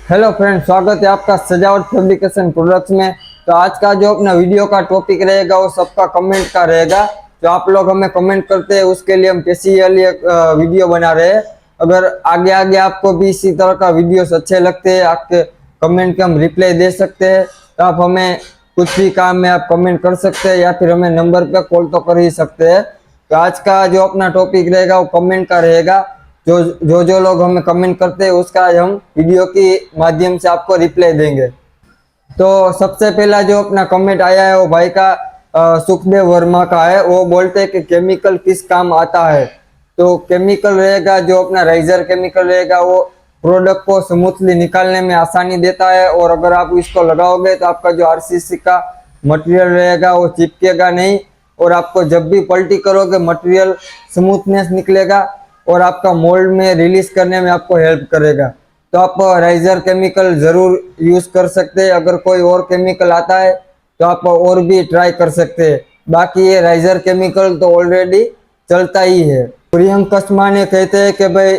Hello friend, स्वागत है आपका सजावट फैब्रिकेशन प्रोडक्ट्स में। तो आज का जो अपना वीडियो का टॉपिक रहेगा वो सबका कमेंट का रहेगा। जो आप लोग हमें कमेंट करते हैं उसके लिए हम स्पेशली एक वीडियो बना रहे हैं। अगर आगे आगे आपको भी इसी तरह का वीडियोस अच्छे लगते हैं, आपके कमेंट के हम रिप्लाई दे सकते हैं, तो आप हमें कुछ भी काम में आप कमेंट कर सकते हैं या फिर हमें नंबर पे कॉल तो कर ही सकते हैं। तो आज का जो अपना टॉपिक रहेगा वो कमेंट का रहेगा। जो लोग हमें कमेंट करते हैं उसका आज हम वीडियो के माध्यम से आपको रिप्लाई देंगे। तो सबसे पहला जो अपना कमेंट आया है वो भाई का सुखदेव वर्मा का है। वो बोलते हैं कि केमिकल किस काम आता है। तो केमिकल रहेगा, जो अपना राइजर केमिकल रहेगा वो प्रोडक्ट को स्मूथली निकालने में आसानी देता है, और अगर आप इसको लगाओगे तो आपका जो आरसीसी का मटेरियल रहेगा वो चिपकेगा नहीं, और आपको जब भी पलटी करोगे मटेरियल स्मूथनेस निकलेगा और आपका मोल्ड में रिलीज करने में आपको हेल्प करेगा। तो आप राइजर केमिकल जरूर यूज कर सकते हैं। अगर कोई और केमिकल आता है तो आप और भी ट्राई कर सकते हैं। बाकी ये राइजर केमिकल तो ऑलरेडी चलता ही है। प्रियंक कसमाने कहते हैं कि भाई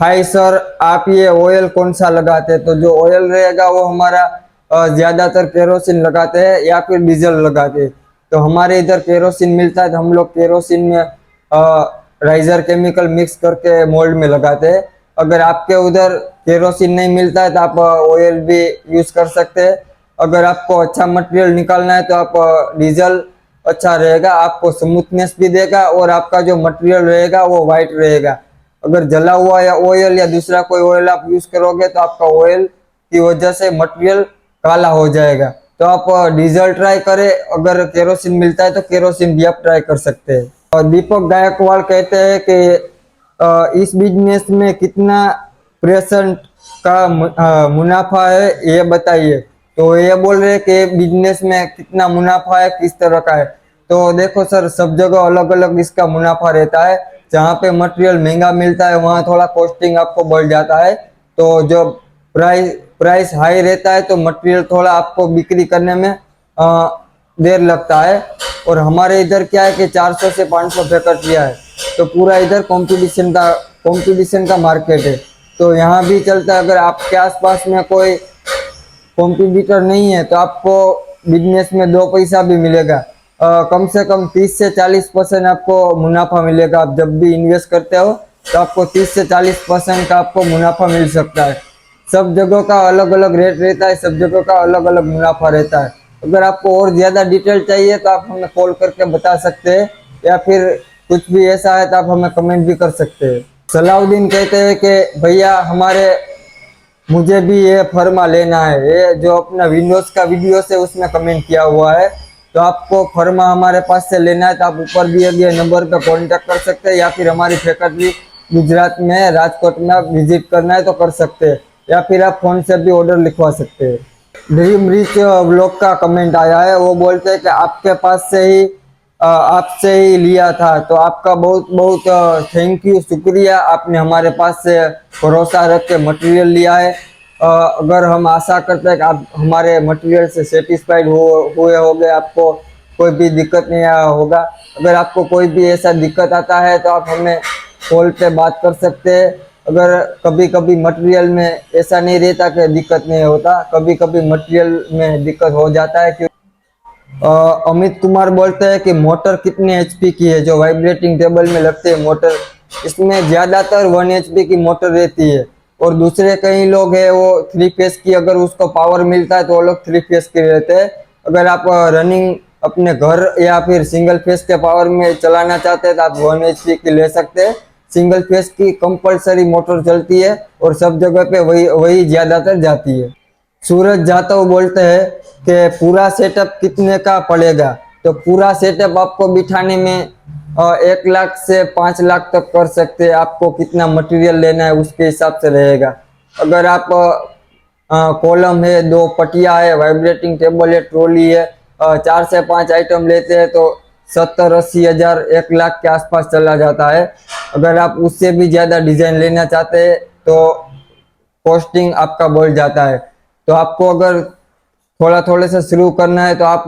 हाय सर, आप ये ऑयल कौन सा लगाते हैं। तो जो ऑयल रहेगा वो हमारा ज्यादातर केरोसिन लगाते हैं या फिर डीजल लगाते हैं। तो हमारे इधर केरोसिन मिलता है तो हम लोग केरोसिन में राइजर केमिकल मिक्स करके मोल्ड में लगाते हैं। अगर आपके उधर केरोसिन नहीं मिलता है तो आप ऑयल भी यूज कर सकते हैं। अगर आपको अच्छा मटेरियल निकालना है तो आप डीजल अच्छा रहेगा, आपको स्मूथनेस भी देगा और आपका जो मटेरियल रहेगा वो वाइट रहेगा। अगर जला हुआ या ऑयल या दूसरा कोई ऑयल आप यूज करोगे तो आपका ऑयल की वजह से मटेरियल काला हो जाएगा। तो आप डीजल ट्राई करें, अगर केरोसिन मिलता है तो केरोसिन भी आप ट्राई कर सकते हैं। और दीपक गायकवाड़ कहते हैं कि इस बिजनेस में कितना % का मुनाफा है ये बताइए। तो ये बोल रहे हैं कि बिजनेस में कितना मुनाफा है, किस तरह का है। तो देखो सर, सब जगह अलग अलग इसका मुनाफा रहता है। जहाँ पे मटेरियल महंगा मिलता है वहाँ थोड़ा कॉस्टिंग आपको बढ़ जाता है। तो जो प्राइस प्राइस हाई रहता है तो मटेरियल थोड़ा आपको बिक्री करने में देर लगता है। और हमारे इधर क्या है कि 400 से 500 फैक्ट्रियाँ है, तो पूरा इधर कंपटीशन का मार्केट है। तो यहाँ भी चलता है। अगर आपके आसपास में कोई कॉम्पिटिटर नहीं है तो आपको बिजनेस में दो पैसा भी मिलेगा। कम से कम 30 से 40% आपको मुनाफा मिलेगा। आप जब भी इन्वेस्ट करते हो तो आपको 30 से 40% का आपको मुनाफा मिल सकता है। सब जगह का अलग अलग रेट रहता है, सब जगह का अलग अलग मुनाफा रहता है। अगर आपको और ज़्यादा डिटेल चाहिए तो आप हमें कॉल करके बता सकते हैं, या फिर कुछ भी ऐसा है तो आप हमें कमेंट भी कर सकते हैं। सलाउद्दीन कहते हैं कि भैया मुझे भी ये फर्मा लेना है। ये जो अपना विंडोज का वीडियो से उसमें कमेंट किया हुआ है। तो आपको फर्मा हमारे पास से लेना है तो आप ऊपर दिए गए नंबर पर कांटेक्ट कर सकते हैं, या फिर हमारी फैक्ट्री गुजरात में राजकोट में विजिट करना है तो कर सकते हैं, या फिर आप फोन से भी ऑर्डर लिखवा सकते हैं। ड्रीम रिच व्लॉग का कमेंट आया है। वो बोलते हैं कि आपके पास से ही आपसे ही लिया था। तो आपका बहुत बहुत थैंक यू, शुक्रिया। आपने हमारे पास से भरोसा रख के मटेरियल लिया है। अगर हम आशा करते हैं कि आप हमारे मटेरियल से सेटिस्फाइड हुए होंगे, आपको कोई भी दिक्कत नहीं आया होगा। अगर आपको कोई भी ऐसा दिक्कत आता है तो आप हमें कॉल पे बात कर सकते हैं। अगर कभी कभी मटेरियल में ऐसा नहीं रहता कि दिक्कत नहीं होता, कभी कभी मटेरियल में दिक्कत हो जाता है। अमित कुमार बोलते हैं कि मोटर कितने एचपी की है, जो वाइब्रेटिंग टेबल में लगते हैं मोटर, इसमें ज्यादातर 1 एचपी की मोटर रहती है। और दूसरे कई लोग हैं वो 3 फेस की, अगर उसको पावर मिलता है तो वो लोग 3 फेस के रहते हैं। अगर आप रनिंग अपने घर या फिर सिंगल फेस के पावर में चलाना चाहते हैं तो आप 1 एचपी की ले सकते हैं। सिंगल फेस की कंपलसरी मोटर चलती है और सब जगह पे वही वही ज्यादातर जाती है। सूरज जादव बोलते हैं कि पूरा सेटअप कितने का पड़ेगा। तो पूरा सेटअप आपको बिठाने में 1 लाख से 5 लाख तक कर सकते हैं। आपको कितना मटेरियल लेना है उसके हिसाब से रहेगा। अगर आप कॉलम है, 2 पटिया है, वाइब्रेटिंग टेबल है, ट्रॉली है, 4 से 5 आइटम लेते हैं तो 70-80 हजार 1 लाख के आसपास चला जाता है। अगर आप उससे भी ज्यादा डिजाइन लेना चाहते हैं तो कॉस्टिंग आपका बढ़ जाता है। तो आपको अगर थोड़ा थोड़े से शुरू करना है तो आप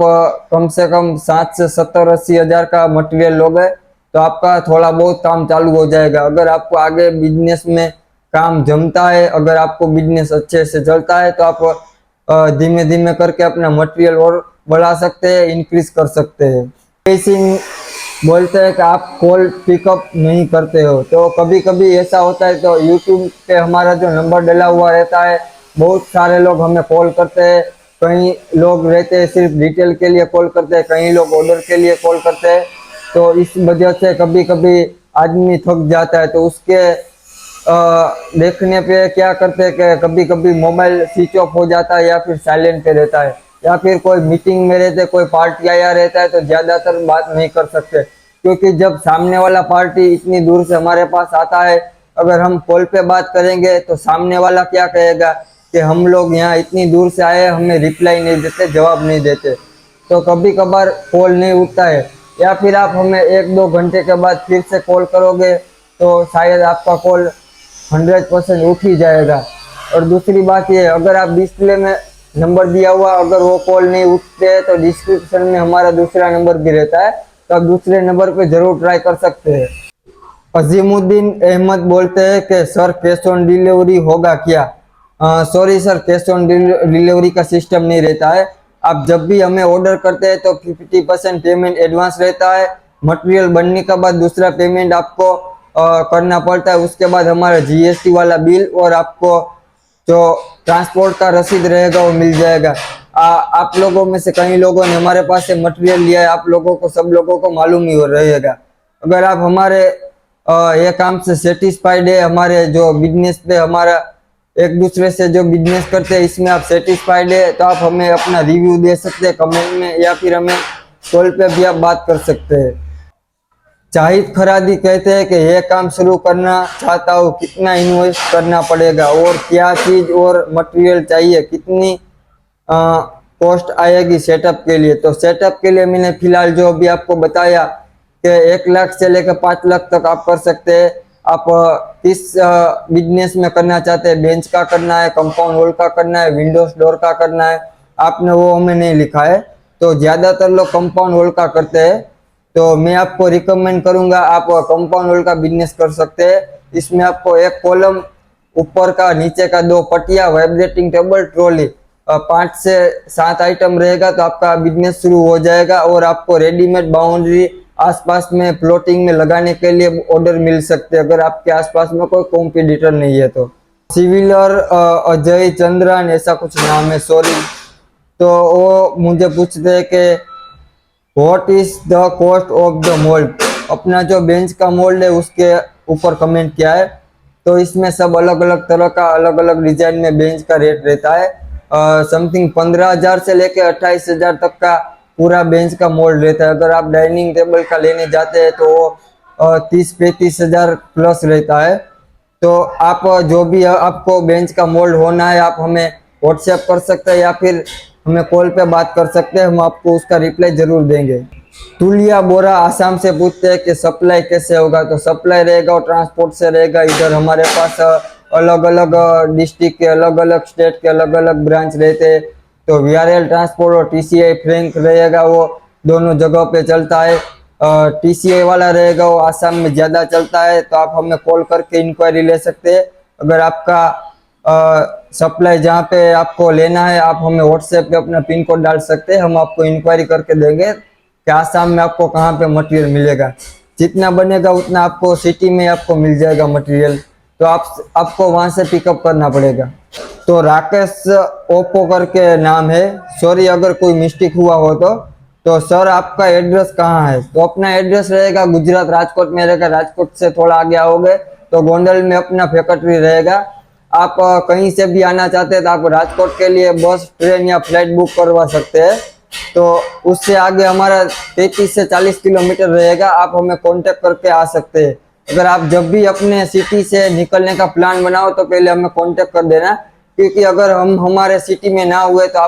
कम से कम 7 से 70-80 हजार का मटेरियल लोगे तो आपका थोड़ा बहुत काम चालू हो जाएगा। अगर आपको आगे बिजनेस में काम जमता है, अगर आपको बिजनेस अच्छे से चलता है तो आप धीमे धीमे करके अपना मटेरियल और बढ़ा सकते हैं, इंक्रीज कर सकते हैं। पेसिंग बोलते हैं कि आप कॉल पिकअप नहीं करते हो, तो कभी कभी ऐसा होता है। तो यूट्यूब पे हमारा जो नंबर डला हुआ रहता है, बहुत सारे लोग हमें कॉल करते हैं। कई लोग रहते हैं सिर्फ डिटेल के लिए कॉल करते हैं, कई लोग ऑर्डर के लिए कॉल करते हैं। तो इस वजह से कभी कभी आदमी थक जाता है। तो उसके देखने पे क्या करते हैं कि कभी कभी मोबाइल स्विच ऑफ हो जाता है या फिर साइलेंट पे रहता है, या फिर कोई मीटिंग में रहते, कोई पार्टी आया रहता है, तो ज्यादातर बात नहीं कर सकते। क्योंकि जब सामने वाला पार्टी इतनी दूर से हमारे पास आता है, अगर हम कॉल पे बात करेंगे तो सामने वाला क्या कहेगा कि हम लोग यहाँ इतनी दूर से आए, हमें रिप्लाई नहीं देते, जवाब नहीं देते। तो कभी कभार कॉल नहीं उठता है, या फिर आप हमें 1-2 घंटे के बाद फिर से कॉल करोगे तो शायद आपका कॉल 100% उठ ही जाएगा। और दूसरी बात ये, अगर आप डिस्प्ले में नंबर दिया हुआ, अगर वो कॉल नहीं उठते तो डिस्क्रिप्शन में हमारा दूसरा नंबर भी रहता है, तो आप दूसरे नंबर पे जरूर ट्राई कर सकते हैं। अजीमुद्दीन अहमद बोलते हैं कि सर कैश ऑन डिलीवरी होगा क्या? Sorry sir, cash on delivery का सिस्टम नहीं रहता है। आप जब भी हमें ऑर्डर करते हैं तो 50% पेमेंट एडवांस रहता है। मटेरियल बनने के बाद दूसरा पेमेंट आपको करना पड़ता है। उसके बाद हमारा जीएसटी वाला बिल और आपको जो ट्रांसपोर्ट का रसीद रहेगा वो मिल जाएगा। आप लोगों में से कई लोगों ने हमारे पास से मटेरियल लिया है, आप लोगों को, सब लोगों को मालूम ही हो रहेगा। अगर आप हमारे ये काम से सेटिस्फाइड है, हमारे जो बिजनेस पे हमारा एक दूसरे से जो बिजनेस करते हैं इसमें आप सेटिस्फाइड है, तो आप हमें अपना रिव्यू दे सकते हैं कमेंट में, या फिर हमें कॉल पे भी आप बात कर सकते हैं। जाहिद खरादी कहते हैं कि यह काम शुरू करना चाहता हूँ, कितना इन्वेस्ट करना पड़ेगा और क्या चीज और मटेरियल चाहिए, कितनी कॉस्ट आएगी सेटअप के लिए? तो सेटअप के लिए मैंने फिलहाल जो अभी आपको बताया कि 1 लाख से लेकर 5 लाख तक आप कर सकते हैं। आप किस बिजनेस में करना चाहते हैं, बेंच का करना है, कंपाउंड वॉल का करना है, विंडोज डोर का करना है, आपने वो हमें नहीं लिखा है। तो ज्यादातर लोग कंपाउंड वॉल का करते हैं, तो मैं आपको रिकमेंड करूंगा आप कंपाउंड वॉल का बिजनेस कर सकते हैं। इसमें आपको एक कॉलम, ऊपर का, नीचे का 2 पटिया, वाइब्रेटिंग टेबल, ट्रॉली, 5 से 7 आइटम रहेगा, तो आपका बिजनेस शुरू हो जाएगा। और आपको रेडीमेड बाउंड्री आसपास में प्लॉटिंग में लगाने के लिए ऑर्डर मिल सकते हैं, अगर आपके आसपास में कोई कॉम्पिटिटर नहीं है तो। सिविलर अजय चंद्रन ऐसा कुछ नाम है, सॉरी। तो वो मुझे पूछते हैं कि what is the cost of the mould? अपना जो बेंच का मोल्ड है उसके ऊपर कमेंट किया है। तो इसमें सब अलग अलग तरह का, अलग अलग डिजाइन में बेंच का रेट रहता है। समथिंग 15,000 से लेके 28,000 तक का पूरा बेंच का मोल्ड रहता है। अगर आप डाइनिंग टेबल का लेने जाते हैं तो वो 30-35,000 प्लस रहता है। तो आप जो भी आपको बेंच का मोल्ड होना है, आप हमें व्हाट्सएप कर सकते हैं या फिर हमें कॉल पे बात कर सकते हैं, हम आपको उसका रिप्लाई जरूर देंगे। तुलिया बोरा आसाम से पूछते हैं कि सप्लाई कैसे होगा? तो सप्लाई रहेगा और ट्रांसपोर्ट से रहेगा। इधर हमारे पास अलग अलग डिस्ट्रिक्ट के, अलग अलग स्टेट के अलग अलग ब्रांच रहते हैं। तो वीआरएल ट्रांसपोर्ट और टीसीआई फ्रैंक रहेगा, वो दोनों जगह पे चलता है। टीसीआई वाला रहेगा वो आसाम में ज्यादा चलता है, तो आप हमें कॉल करके इंक्वायरी ले सकते हैं। अगर आपका सप्लाई जहाँ पे आपको लेना है, आप हमें व्हाट्सएप पे अपना पिन कोड डाल सकते हैं, हम आपको इंक्वायरी करके देंगे कि आसाम में आपको कहाँ पे मटेरियल मिलेगा। जितना बनेगा उतना आपको सिटी में आपको मिल जाएगा मटेरियल, तो आपको वहां से पिकअप करना पड़ेगा। तो राकेश ओप्पो करके नाम है, सॉरी अगर कोई मिस्टेक हुआ हो तो सर आपका एड्रेस कहाँ है? तो अपना एड्रेस रहेगा गुजरात, राजकोट में रहेगा। राजकोट से थोड़ा आगे आओगे तो गोंडल में अपना फैक्ट्री रहेगा। आप कहीं से भी आना चाहते हैं तो आप राजकोट के लिए बस, ट्रेन या फ्लाइट बुक करवा सकते हैं। तो उससे आगे हमारा 33 से 40 किलोमीटर रहेगा, आप हमें कांटेक्ट करके आ सकते हैं। अगर आप जब भी अपने सिटी से निकलने का प्लान बनाओ तो पहले हमें कांटेक्ट कर देना, क्योंकि अगर हम हमारे सिटी में ना हुए तो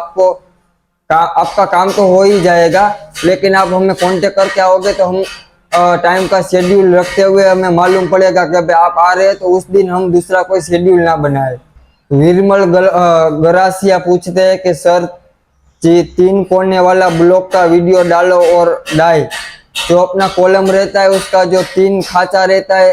आपका काम तो हो ही जाएगा, लेकिन आप हमें कांटेक्ट करके आओगे तो हम टाइम का शेड्यूल रखते हुए हमें मालूम पड़ेगा कि आप आ रहे हैं, तो उस दिन हम दूसरा कोई शेड्यूल ना बनाए। विरमल गरासिया पूछते हैं कि सर जी 3 कोने वाला ब्लॉक का वीडियो डालो और डाई, जो अपना कॉलम रहता है उसका जो 3 खांचा रहता है,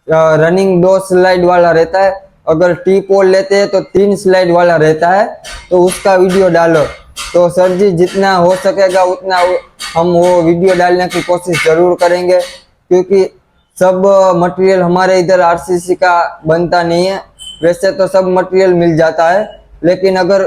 रनिंग 2 स्लाइड वाला रहता है, अगर टी पोल लेते हैं तो 3 स्लाइड वाला रहता है, तो उसका वीडियो डालो। तो सर जी जितना हो सकेगा उतना हम वो वीडियो डालने की कोशिश जरूर करेंगे, क्योंकि सब मटेरियल हमारे इधर आरसीसी का बनता नहीं है। वैसे तो सब मटेरियल मिल जाता है, लेकिन अगर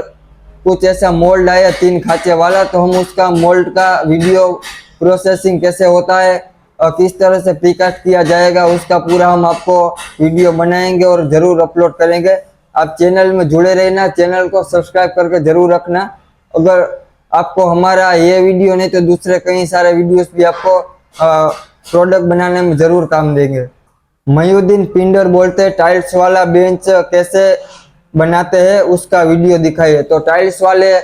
कुछ ऐसा मोल्ड आया 3 खांचे वाला, तो हम उसका मोल्ड का वीडियो प्रोसेसिंग कैसे होता है, किस तरह से प्रीकास्ट किया जाएगा, उसका पूरा हम आपको वीडियो बनाएंगे और जरूर अपलोड करेंगे। आप चैनल में जुड़े रहना, चैनल को सब्सक्राइब करके जरूर रखना। अगर आपको हमारा ये वीडियो नहीं तो दूसरे कई सारे वीडियोस भी आपको प्रोडक्ट बनाने में जरूर काम देंगे। मयूद्दीन पिंडर बोलते हैं टाइल्स वाला बेंच कैसे बनाते हैं, उसका वीडियो दिखाइए। तो टाइल्स वाले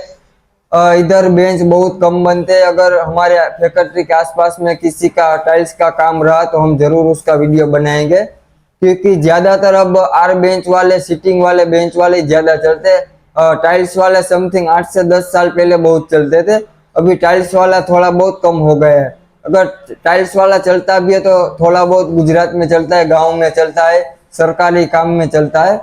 इधर बेंच बहुत कम बनते हैं। अगर हमारे फैक्ट्री के आसपास में किसी का टाइल्स का काम रहा तो हम जरूर उसका वीडियो बनाएंगे, क्योंकि ज्यादातर अब आर बेंच वाले, सिटिंग वाले बेंच वाले ज्यादा चलते हैं। टाइल्स वाले समथिंग 8 से 10 साल पहले बहुत चलते थे, अभी टाइल्स वाला थोड़ा बहुत कम हो गया है। अगर टाइल्स वाला चलता भी है तो थोड़ा बहुत गुजरात में चलता है, गाँव में चलता है, सरकारी काम में चलता है,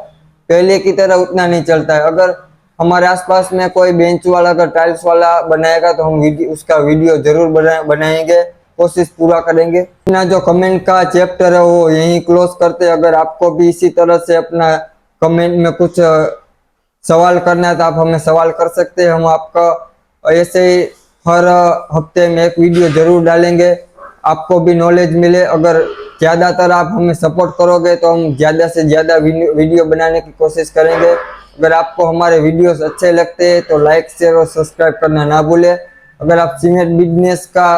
पहले की तरह उतना नहीं चलता है। अगर हमारे आसपास में कोई बेंच वाला अगर टाइल्स वाला बनाएगा तो हम उसका वीडियो जरूर बनाएंगे, कोशिश पूरा करेंगे। अपना जो कमेंट का चैप्टर है वो यहीं क्लोज करते हैं। अगर आपको भी इसी तरह से अपना कमेंट में कुछ सवाल करना है तो आप हमें सवाल कर सकते हैं। हम आपका ऐसे ही हर हफ्ते में एक वीडियो जरूर डालेंगे, आपको भी नॉलेज मिले। अगर ज़्यादातर आप हमें सपोर्ट करोगे तो हम ज़्यादा से ज़्यादा वीडियो बनाने की कोशिश करेंगे। अगर आपको हमारे वीडियोस अच्छे लगते हैं तो लाइक, शेयर और सब्सक्राइब करना ना भूलें। अगर आप सीमेंट बिजनेस का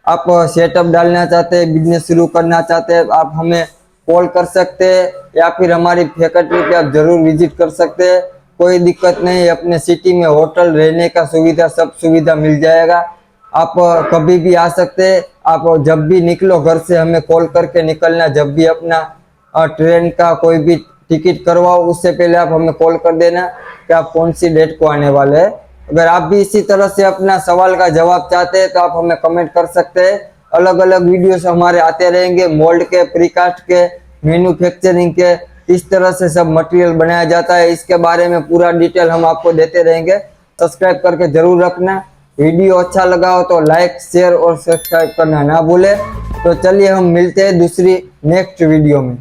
आप सेटअप डालना चाहते हैं, बिजनेस शुरू करना चाहते हैं, आप हमें कॉल कर सकते हैं या फिर हमारी फैक्ट्री पे आप जरूर विजिट कर सकते हैं। कोई दिक्कत नहीं, अपने सिटी में होटल, रहने का सुविधा, सब सुविधा मिल जाएगा। आप कभी भी आ सकते हैं। आप जब भी निकलो घर से हमें कॉल करके निकलना। जब भी अपना ट्रेन का कोई भी टिकट करवाओ उससे पहले आप हमें कॉल कर देना कि आप कौन सी डेट को आने वाले हैं। अगर आप भी इसी तरह से अपना सवाल का जवाब चाहते हैं तो आप हमें कमेंट कर सकते हैं। अलग अलग वीडियोस हमारे आते रहेंगे, मोल्ड के, प्रीकास्ट के, मैन्युफैक्चरिंग के, किस तरह से सब मटेरियल बनाया जाता है, इसके बारे में पूरा डिटेल हम आपको देते रहेंगे। सब्सक्राइब करके जरूर रखना। वीडियो अच्छा लगा हो तो लाइक, शेयर और सब्सक्राइब करना ना भूले। तो चलिए हम मिलते हैं दूसरी नेक्स्ट वीडियो में।